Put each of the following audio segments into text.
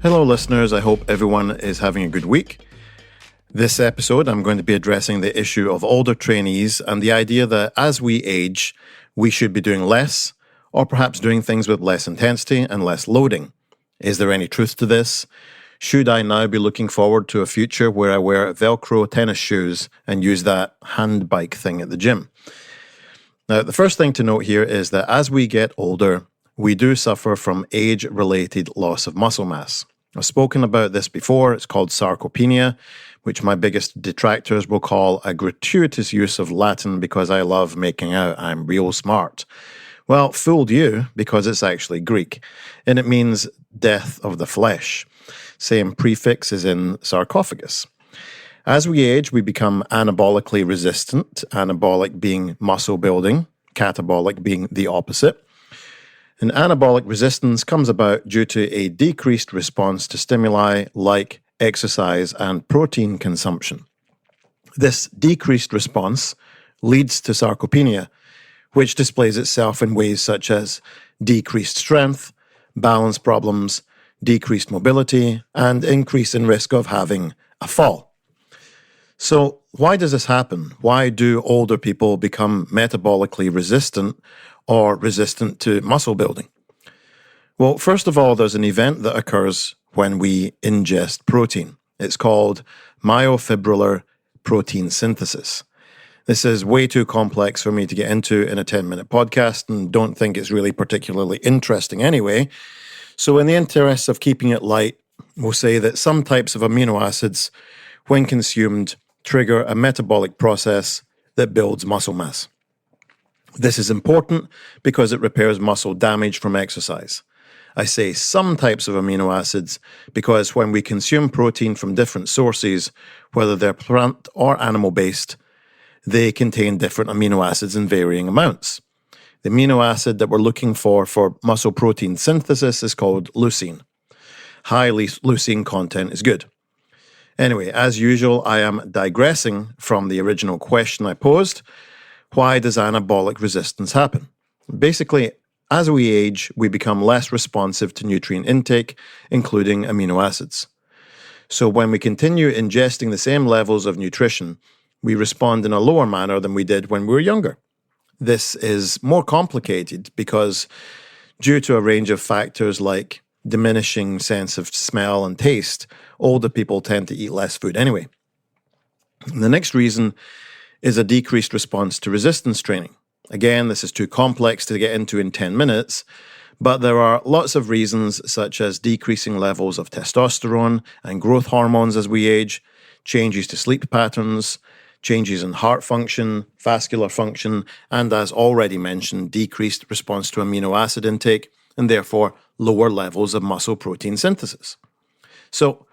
Hello, listeners. I hope everyone is having a good week. This episode, I'm going to be addressing the issue of older trainees and the idea that as we age, we should be doing less, or perhaps doing things with less intensity and less loading. Is there any truth to this? Should I now be looking forward to a future where I wear Velcro tennis shoes and use that hand bike thing at the gym? Now, the first thing to note here is that as we get older, we do suffer from age-related loss of muscle mass. I've spoken about this before. It's called sarcopenia, which my biggest detractors will call a gratuitous use of Latin because I love making out I'm real smart. Well, fooled you, because it's actually Greek, and it means death of the flesh. Same prefix as in sarcophagus. As we age, we become anabolically resistant, anabolic being muscle building, catabolic being the opposite. And anabolic resistance comes about due to a decreased response to stimuli like exercise and protein consumption. This decreased response leads to sarcopenia, which displays itself in ways such as decreased strength, balance problems, decreased mobility, and increase in risk of having a fall. So why does this happen? Why do older people become metabolically resistant or resistant to muscle building? Well, first of all, there's an event that occurs when we ingest protein. It's called myofibrillar protein synthesis. This is way too complex for me to get into in a 10-minute podcast and don't think it's really particularly interesting anyway. So in the interests of keeping it light, we'll say that some types of amino acids, when consumed, trigger a metabolic process that builds muscle mass. This is important because it repairs muscle damage from exercise. I say some types of amino acids because when we consume protein from different sources, whether they're plant or animal-based, they contain different amino acids in varying amounts. The amino acid that we're looking for muscle protein synthesis is called leucine. High leucine content is good. Anyway, as usual, I am digressing from the original question I posed. Why does anabolic resistance happen? Basically, as we age, we become less responsive to nutrient intake, including amino acids. So when we continue ingesting the same levels of nutrition, we respond in a lower manner than we did when we were younger. This is more complicated because due to a range of factors like diminishing sense of smell and taste, older people tend to eat less food anyway. And the next reason is a decreased response to resistance training. Again, this is too complex to get into in 10 minutes, but there are lots of reasons such as decreasing levels of testosterone and growth hormones as we age, changes to sleep patterns, changes in heart function, vascular function, and as already mentioned, decreased response to amino acid intake, and therefore lower levels of muscle protein synthesis. So,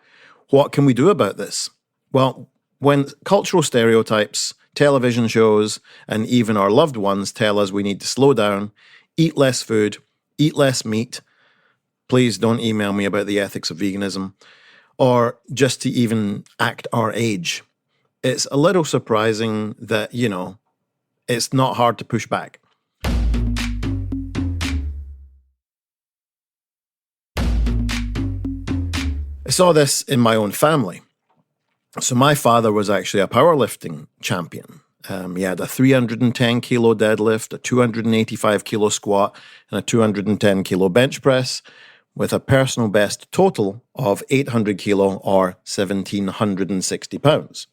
what can we do about this? Well, when cultural stereotypes, television shows, and even our loved ones tell us we need to slow down, eat less food, eat less meat, please don't email me about the ethics of veganism, or just to even act our age. It's a little surprising that, it's not hard to push back. I saw this in my own family. So my father was actually a powerlifting champion. He had a 310 kilo deadlift, a 285 kilo squat, and a 210 kilo bench press with a personal best total of 800 kilo or 1,760 pounds.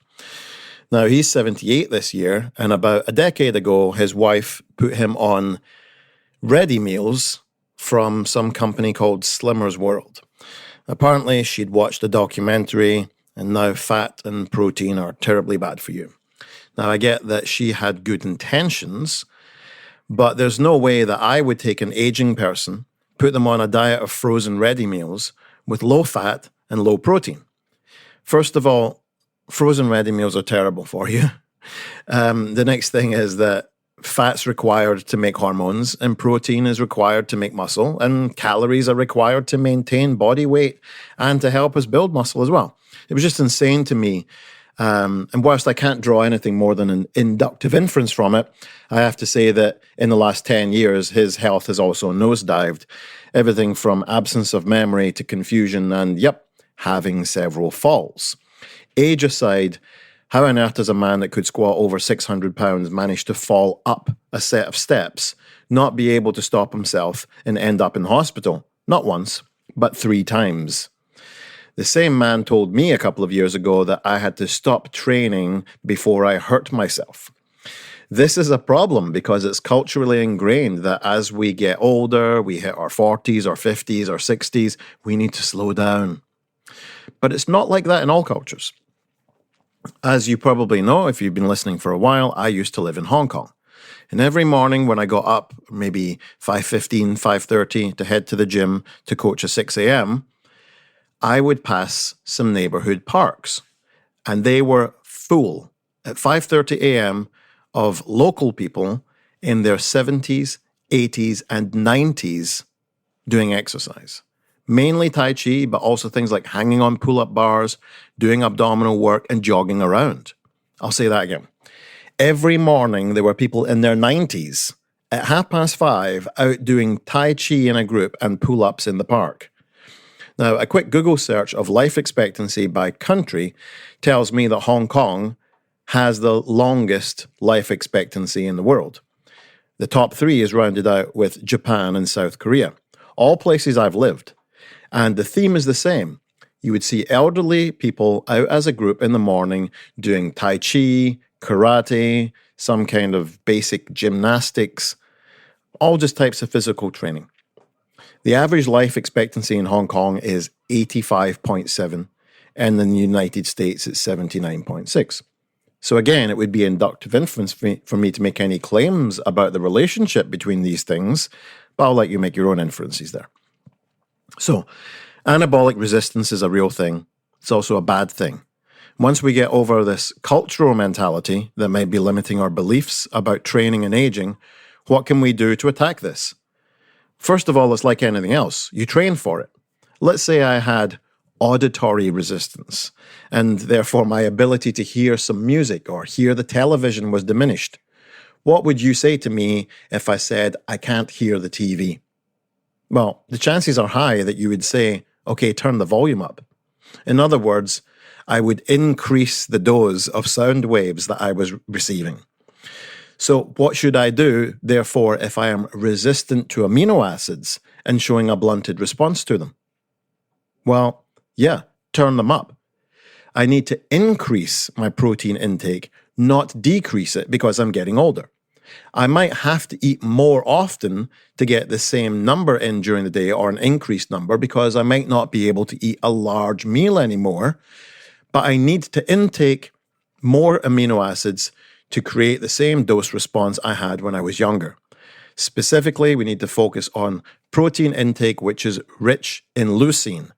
Now, he's 78 this year, and about a decade ago, his wife put him on ready meals from some company called Slimmer's World. Apparently, she'd watched a documentary, and now fat and protein are terribly bad for you. Now, I get that she had good intentions, but there's no way that I would take an aging person, put them on a diet of frozen ready meals with low fat and low protein. First of all, frozen ready meals are terrible for you. The next thing is that fat's required to make hormones, and protein is required to make muscle, and calories are required to maintain body weight and to help us build muscle as well. It was just insane to me And whilst I can't draw anything more than an inductive inference from it, I have to say that in the last 10 years, his health has also nosedived. Everything from absence of memory to confusion and, having several falls. Age aside, how on earth does a man that could squat over 600 pounds manage to fall up a set of steps, not be able to stop himself, and end up in hospital? Not once, but 3 times. The same man told me a couple of years ago that I had to stop training before I hurt myself. This is a problem because it's culturally ingrained that as we get older, we hit our 40s, our 50s, our 60s, we need to slow down. But it's not like that in all cultures. As you probably know, if you've been listening for a while, I used to live in Hong Kong. And every morning when I got up, maybe 5:15, 5:30 to head to the gym to coach at 6 a.m., I would pass some neighborhood parks. And they were full at 5:30 a.m. of local people in their 70s, 80s, and 90s doing exercise. Mainly Tai Chi, but also things like hanging on pull-up bars, doing abdominal work, and jogging around. I'll say that again. Every morning, there were people in their 90s at 5:30 out doing Tai Chi in a group and pull-ups in the park. Now, a quick Google search of life expectancy by country tells me that Hong Kong has the longest life expectancy in the world. The top 3 is rounded out with Japan and South Korea, all places I've lived. And the theme is the same. You would see elderly people out as a group in the morning doing Tai Chi, karate, some kind of basic gymnastics, all just types of physical training. The average life expectancy in Hong Kong is 85.7, and in the United States it's 79.6. So again, it would be inductive inference for me to make any claims about the relationship between these things, but I'll let you make your own inferences there. So, anabolic resistance is a real thing. It's also a bad thing. Once we get over this cultural mentality that might be limiting our beliefs about training and aging, what can we do to attack this? First of all, it's like anything else. You train for it. Let's say I had auditory resistance, and therefore my ability to hear some music or hear the television was diminished. What would you say to me if I said I can't hear the TV? Well, the chances are high that you would say, okay, turn the volume up. In other words, I would increase the dose of sound waves that I was receiving. So what should I do, therefore, if I am resistant to amino acids and showing a blunted response to them? Well, turn them up. I need to increase my protein intake, not decrease it because I'm getting older. I might have to eat more often to get the same number in during the day or an increased number because I might not be able to eat a large meal anymore, but I need to intake more amino acids to create the same dose response I had when I was younger. Specifically, we need to focus on protein intake, which is rich in leucine,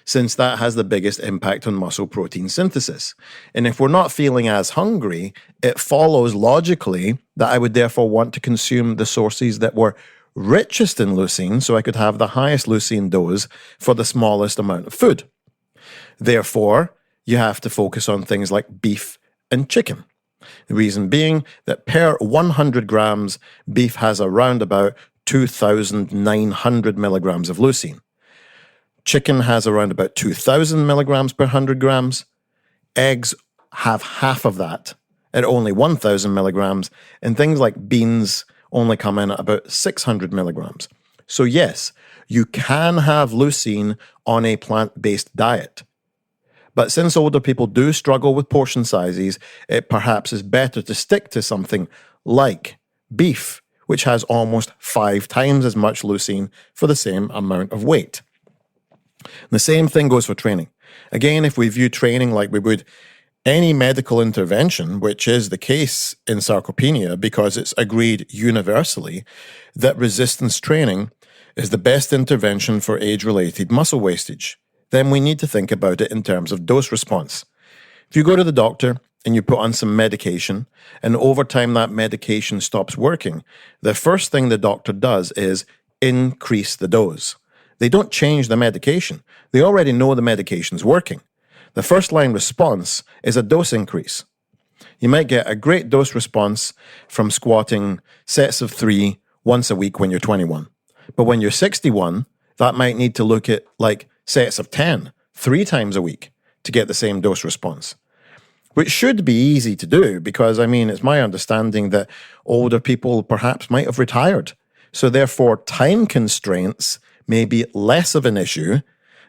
since that has the biggest impact on muscle protein synthesis. And if we're not feeling as hungry, it follows logically that I would therefore want to consume the sources that were richest in leucine so I could have the highest leucine dose for the smallest amount of food. Therefore, you have to focus on things like beef and chicken. The reason being that per 100 grams, beef has around about 2,900 milligrams of leucine. Chicken has around about 2,000 milligrams per 100 grams. Eggs have half of that at only 1,000 milligrams. And things like beans only come in at about 600 milligrams. So yes, you can have leucine on a plant-based diet. But since older people do struggle with portion sizes, it perhaps is better to stick to something like beef, which has almost 5 times as much leucine for the same amount of weight. The same thing goes for training. Again, if we view training like we would any medical intervention, which is the case in sarcopenia because it's agreed universally that resistance training is the best intervention for age-related muscle wastage, then we need to think about it in terms of dose response. If you go to the doctor and you put on some medication, and over time that medication stops working, the first thing the doctor does is increase the dose. They don't change the medication. They already know the medication's working. The first line response is a dose increase. You might get a great dose response from squatting sets of 3 once a week when you're 21. But when you're 61, that might need to look at like sets of 10, 3 times a week to get the same dose response. Which should be easy to do because, it's my understanding that older people perhaps might have retired. So therefore, time constraints may be less of an issue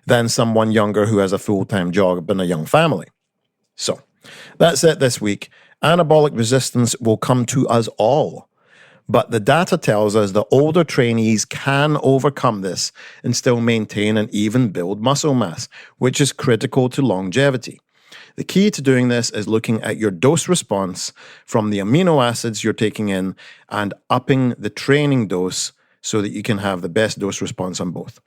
than someone younger who has a full-time job and a young family. So that's it this week. Anabolic resistance will come to us all. But the data tells us that older trainees can overcome this and still maintain and even build muscle mass, which is critical to longevity. The key to doing this is looking at your dose response from the amino acids you're taking in and upping the training dose so that you can have the best dose response on both.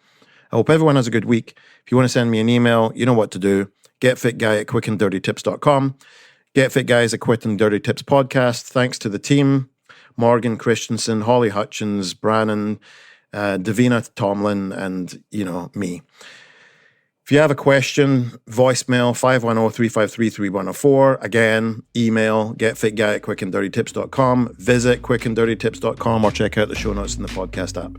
I hope everyone has a good week. If you want to send me an email, you know what to do. getfitguy@quickanddirtytips.com. Get Fit Guy is a Quick and Dirty Tips podcast. Thanks to the team, Morgan Christensen, Holly Hutchins, Brannon, Davina Tomlin, and, me. If you have a question, voicemail 510-353-3104. Again, email getfitguy@quickanddirtytips.com. Visit quickanddirtytips.com or check out the show notes in the podcast app.